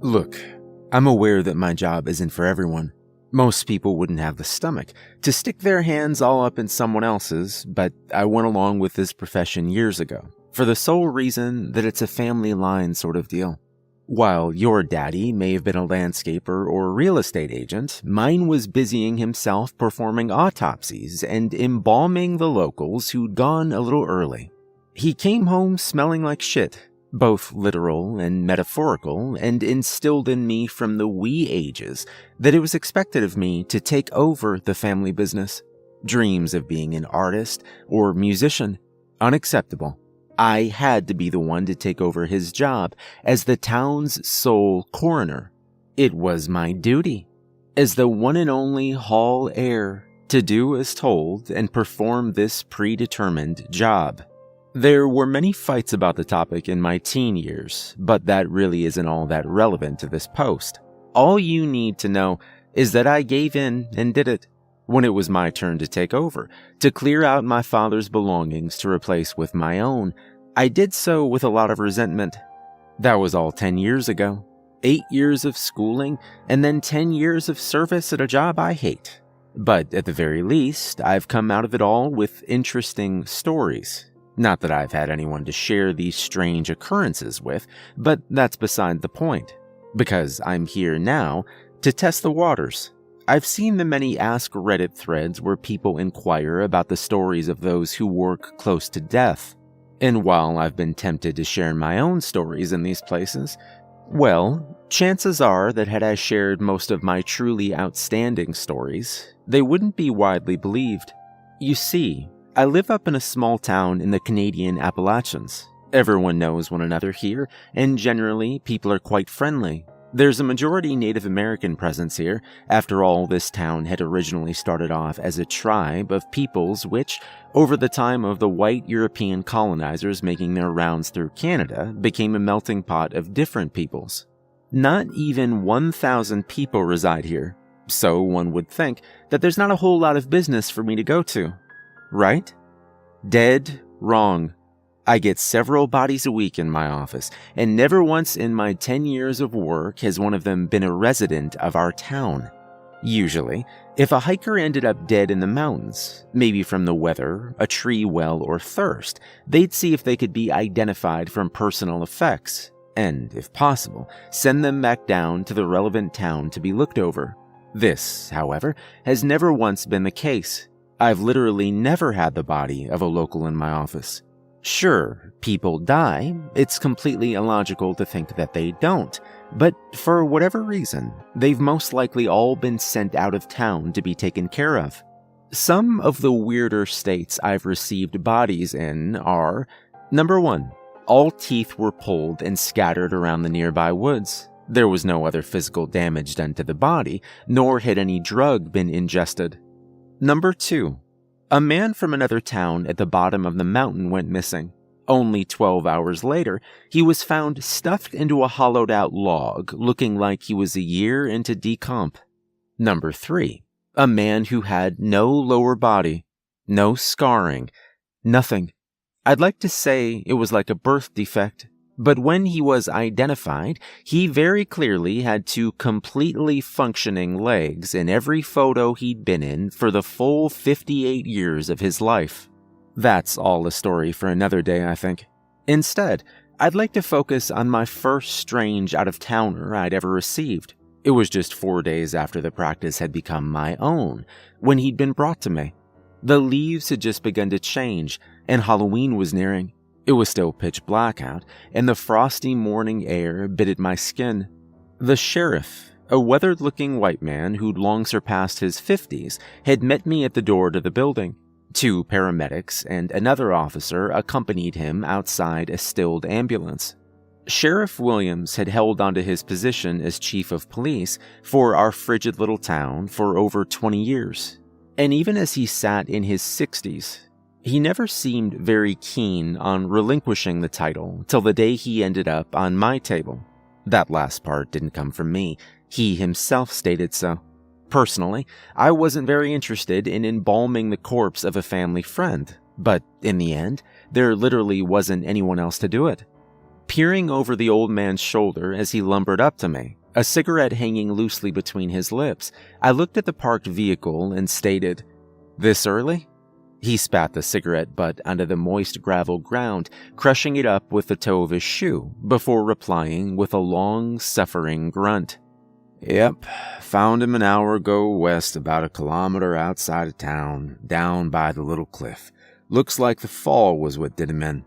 Look, I'm aware that my job isn't for everyone. Most people wouldn't have the stomach to stick their hands all up in someone else's, but I went along with this profession years ago, for the sole reason that it's a family line sort of deal. While your daddy may have been a landscaper or real estate agent, mine was busying himself performing autopsies and embalming the locals who'd gone a little early. He came home smelling like shit, both literal and metaphorical, and instilled in me from the wee ages that it was expected of me to take over the family business. Dreams of being an artist or musician, unacceptable. I had to be the one to take over his job as the town's sole coroner. It was my duty, as the one and only hall heir, to do as told and perform this predetermined job. There were many fights about the topic in my teen years, but that really isn't all that relevant to this post. All you need to know is that I gave in and did it. When it was my turn to take over, to clear out my father's belongings to replace with my own, I did so with a lot of resentment. That was all 10 years ago. 8 years of schooling, and then 10 years of service at a job I hate. But at the very least, I've come out of it all with interesting stories. Not that I've had anyone to share these strange occurrences with, but that's beside the point. Because I'm here now to test the waters. I've seen the many Ask Reddit threads where people inquire about the stories of those who work close to death. And while I've been tempted to share my own stories in these places, well, chances are that had I shared most of my truly outstanding stories, they wouldn't be widely believed. You see, I live up in a small town in the Canadian Appalachians. Everyone knows one another here, and generally, people are quite friendly. There's a majority Native American presence here. After all, this town had originally started off as a tribe of peoples which, over the time of the white European colonizers making their rounds through Canada, became a melting pot of different peoples. Not even 1,000 people reside here, so one would think that there's not a whole lot of business for me to go to. Right? Dead wrong. I get several bodies a week in my office, and never once in my 10 years of work has one of them been a resident of our town. Usually, if a hiker ended up dead in the mountains, maybe from the weather, a tree well, or thirst, they'd see if they could be identified from personal effects, and, if possible, send them back down to the relevant town to be looked over. This, however, has never once been the case. I've literally never had the body of a local in my office. Sure, people die. It's completely illogical to think that they don't. But for whatever reason, they've most likely all been sent out of town to be taken care of. Some of the weirder states I've received bodies in are: number 1, all teeth were pulled and scattered around the nearby woods. There was no other physical damage done to the body, nor had any drug been ingested. Number 2, a man from another town at the bottom of the mountain went missing. Only 12 hours later, he was found stuffed into a hollowed-out log, looking like he was a year into decomp. Number 3, a man who had no lower body, no scarring, nothing. I'd like to say it was like a birth defect, but when he was identified, he very clearly had 2 completely functioning legs in every photo he'd been in for the full 58 years of his life. That's all a story for another day, I think. Instead, I'd like to focus on my first strange out-of-towner I'd ever received. It was just 4 days after the practice had become my own, when he'd been brought to me. The leaves had just begun to change, and Halloween was nearing. It was still pitch black out, and the frosty morning air bit at my skin. The sheriff, a weathered-looking white man who'd long surpassed his 50s, had met me at the door to the building. 2 paramedics and another officer accompanied him outside a stilled ambulance. Sheriff Williams had held onto his position as chief of police for our frigid little town for over 20 years. And even as he sat in his 60s, he never seemed very keen on relinquishing the title till the day he ended up on my table. That last part didn't come from me. He himself stated so. Personally, I wasn't very interested in embalming the corpse of a family friend, but in the end, there literally wasn't anyone else to do it. Peering over the old man's shoulder as he lumbered up to me, a cigarette hanging loosely between his lips, I looked at the parked vehicle and stated, "This early?" He spat the cigarette butt onto the moist gravel ground, crushing it up with the toe of his shoe, before replying with a long, suffering grunt. "Yep, found him an hour ago west, about a kilometer outside of town, down by the little cliff. Looks like the fall was what did him in."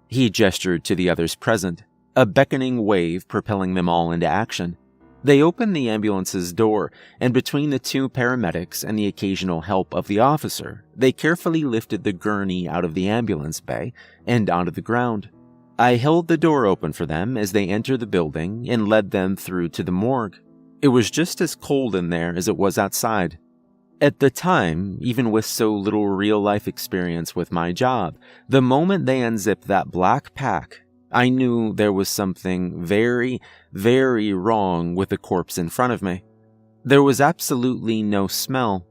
He gestured to the others present, a beckoning wave propelling them all into action. They opened the ambulance's door, and between the two paramedics and the occasional help of the officer, they carefully lifted the gurney out of the ambulance bay and onto the ground. I held the door open for them as they entered the building and led them through to the morgue. It was just as cold in there as it was outside. At the time, even with so little real-life experience with my job, the moment they unzipped that black pack, I knew there was something very, very wrong with the corpse in front of me. There was absolutely no smell.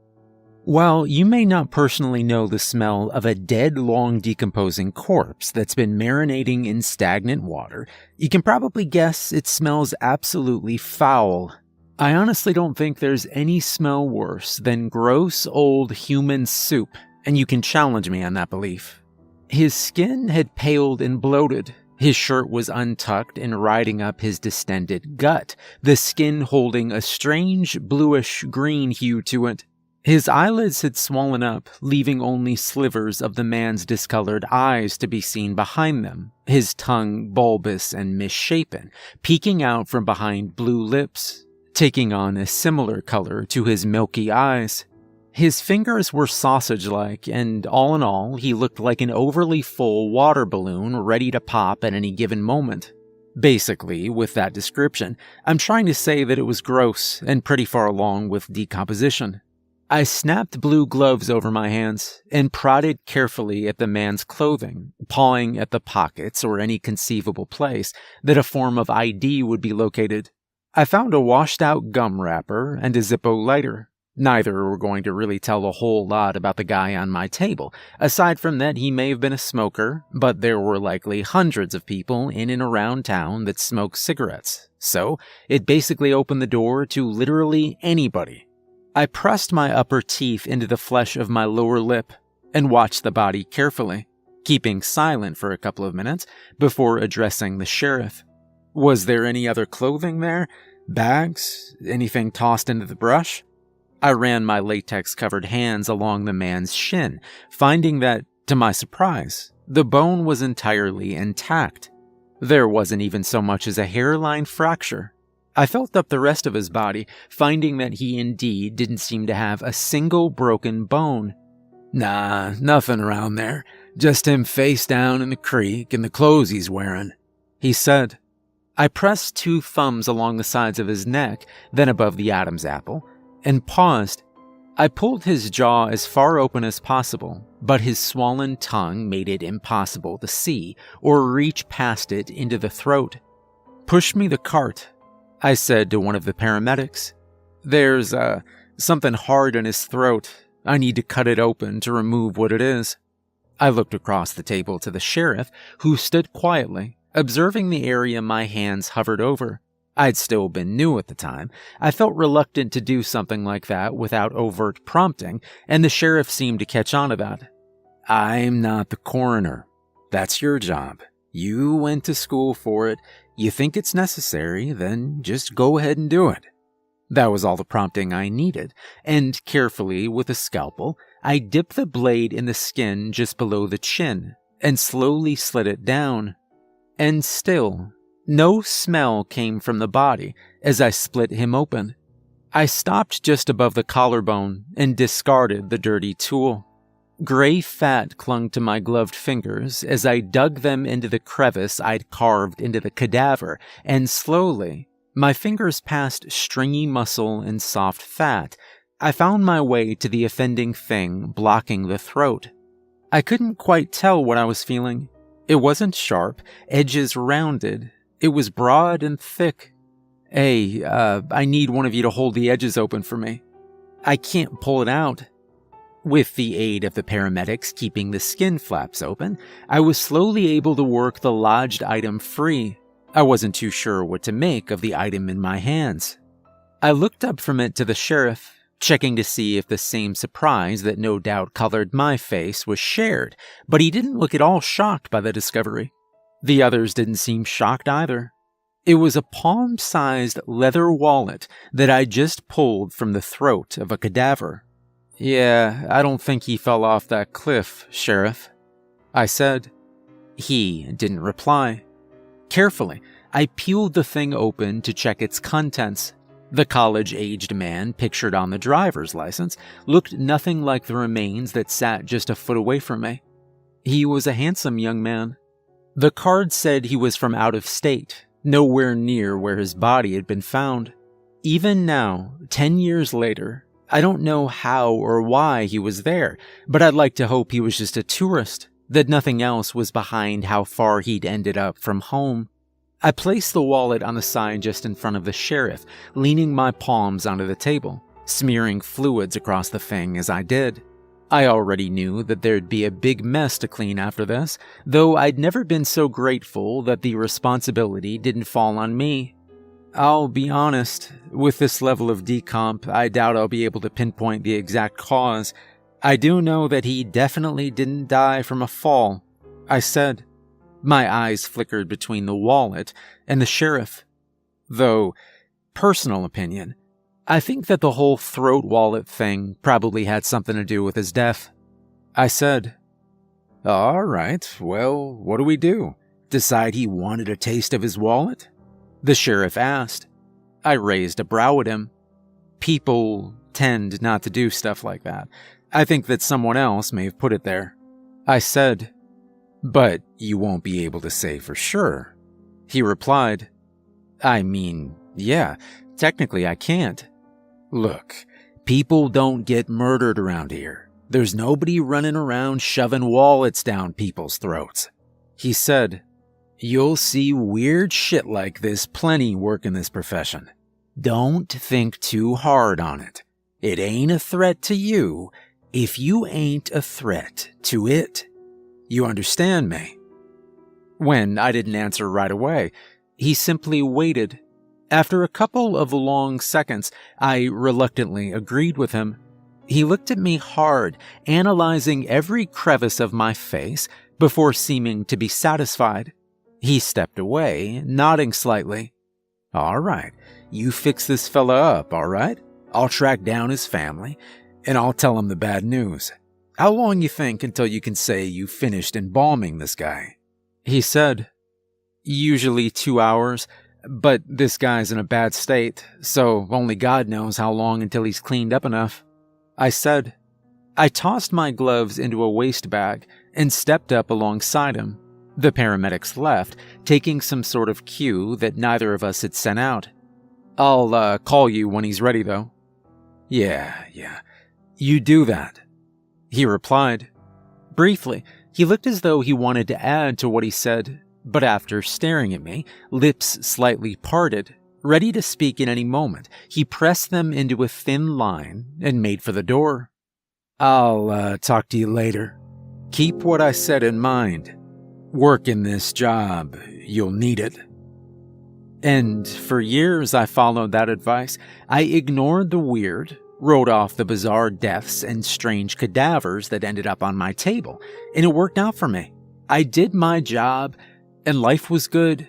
While you may not personally know the smell of a dead, long decomposing corpse that's been marinating in stagnant water, you can probably guess it smells absolutely foul. I honestly don't think there's any smell worse than gross old human soup, and you can challenge me on that belief. His skin had paled and bloated. His shirt was untucked and riding up his distended gut, the skin holding a strange bluish-green hue to it. His eyelids had swollen up, leaving only slivers of the man's discolored eyes to be seen behind them, his tongue bulbous and misshapen, peeking out from behind blue lips, taking on a similar color to his milky eyes. His fingers were sausage-like, and all in all, he looked like an overly full water balloon ready to pop at any given moment. Basically, with that description, I'm trying to say that it was gross and pretty far along with decomposition. I snapped blue gloves over my hands and prodded carefully at the man's clothing, pawing at the pockets or any conceivable place that a form of ID would be located. I found a washed-out gum wrapper and a Zippo lighter. Neither were going to really tell a whole lot about the guy on my table. Aside from that, he may have been a smoker, but there were likely hundreds of people in and around town that smoked cigarettes. So, it basically opened the door to literally anybody. I pressed my upper teeth into the flesh of my lower lip and watched the body carefully, keeping silent for a couple of minutes before addressing the sheriff. Was there any other clothing there? Bags? Anything tossed into the brush? I ran my latex-covered hands along the man's shin, finding that, to my surprise, the bone was entirely intact. There wasn't even so much as a hairline fracture. I felt up the rest of his body, finding that he indeed didn't seem to have a single broken bone. "Nah, nothing around there. Just him face down in the creek and the clothes he's wearing," he said. I pressed two thumbs along the sides of his neck, then above the Adam's apple, and paused. I pulled his jaw as far open as possible, but his swollen tongue made it impossible to see or reach past it into the throat. "Push me the cart," I said to one of the paramedics. "There's, something hard in his throat. I need to cut it open to remove what it is." I looked across the table to the sheriff, who stood quietly, observing the area my hands hovered over. I'd still been new at the time. I felt reluctant to do something like that without overt prompting, and the sheriff seemed to catch on to that. "I'm not the coroner. That's your job. You went to school for it. You think it's necessary, then just go ahead and do it." That was all the prompting I needed, and carefully, with a scalpel, I dipped the blade in the skin just below the chin and slowly slid it down. And still, no smell came from the body as I split him open. I stopped just above the collarbone and discarded the dirty tool. Gray fat clung to my gloved fingers as I dug them into the crevice I'd carved into the cadaver, and slowly, my fingers past stringy muscle and soft fat, I found my way to the offending thing blocking the throat. I couldn't quite tell what I was feeling. It wasn't sharp, edges rounded. It was broad and thick. I need one of you to hold the edges open for me. I can't pull it out." With the aid of the paramedics keeping the skin flaps open, I was slowly able to work the lodged item free. I wasn't too sure what to make of the item in my hands. I looked up from it to the sheriff, checking to see if the same surprise that no doubt colored my face was shared, but he didn't look at all shocked by the discovery. The others didn't seem shocked either. It was a palm-sized leather wallet that I just pulled from the throat of a cadaver. "Yeah, I don't think he fell off that cliff, Sheriff," I said. He didn't reply. Carefully, I peeled the thing open to check its contents. The college-aged man pictured on the driver's license looked nothing like the remains that sat just a foot away from me. He was a handsome young man. The card said he was from out of state, nowhere near where his body had been found. Even now, 10 years later, I don't know how or why he was there, but I'd like to hope he was just a tourist, that nothing else was behind how far he'd ended up from home. I placed the wallet on the side just in front of the sheriff, leaning my palms onto the table, smearing fluids across the thing as I did. I already knew that there'd be a big mess to clean after this, though I'd never been so grateful that the responsibility didn't fall on me. I'll be honest, with this level of decomp, I doubt I'll be able to pinpoint the exact cause. I do know that he definitely didn't die from a fall, I said. My eyes flickered between the wallet and the sheriff. Though, personal opinion, I think that the whole throat wallet thing probably had something to do with his death. I said, "All right, well, what do we do? Decide he wanted a taste of his wallet?" The sheriff asked. I raised a brow at him. People tend not to do stuff like that. I think that someone else may have put it there. I said, "But you won't be able to say for sure." He replied, "I mean, yeah, technically I can't. Look, people don't get murdered around here. There's nobody running around shoving wallets down people's throats." He said, "You'll see weird shit like this plenty work in this profession. Don't think too hard on it. It ain't a threat to you if you ain't a threat to it. You understand me?" When I didn't answer right away, he simply waited. After a couple of long seconds, I reluctantly agreed with him. He looked at me hard, analyzing every crevice of my face before seeming to be satisfied. He stepped away, nodding slightly. "All right, you fix this fella up, all right? I'll track down his family, and I'll tell him the bad news. How long you think until you can say you finished embalming this guy?" He said, "Usually 2 hours, but this guy's in a bad state, so only God knows how long until he's cleaned up enough." I said. I tossed my gloves into a waste bag and stepped up alongside him. The paramedics left, taking some sort of cue that neither of us had sent out. "I'll call you when he's ready, though." Yeah. You do that," he replied. Briefly, he looked as though he wanted to add to what he said, but after staring at me, lips slightly parted, ready to speak in any moment, he pressed them into a thin line and made for the door. "I'll talk to you later. Keep what I said in mind. Working this job, you'll need it." And for years I followed that advice. I ignored the weird, wrote off the bizarre deaths and strange cadavers that ended up on my table, and it worked out for me. I did my job, and life was good.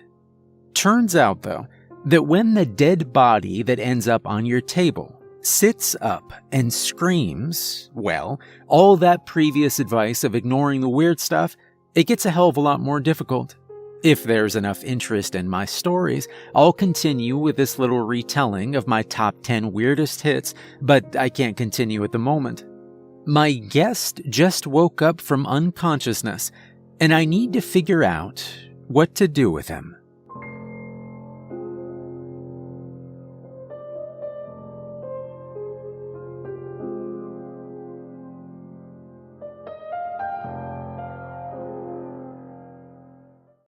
Turns out, though, that when the dead body that ends up on your table sits up and screams, well, all that previous advice of ignoring the weird stuff, it gets a hell of a lot more difficult. If there's enough interest in my stories, I'll continue with this little retelling of my top 10 weirdest hits, but I can't continue at the moment. My guest just woke up from unconsciousness, and I need to figure out what to do with him.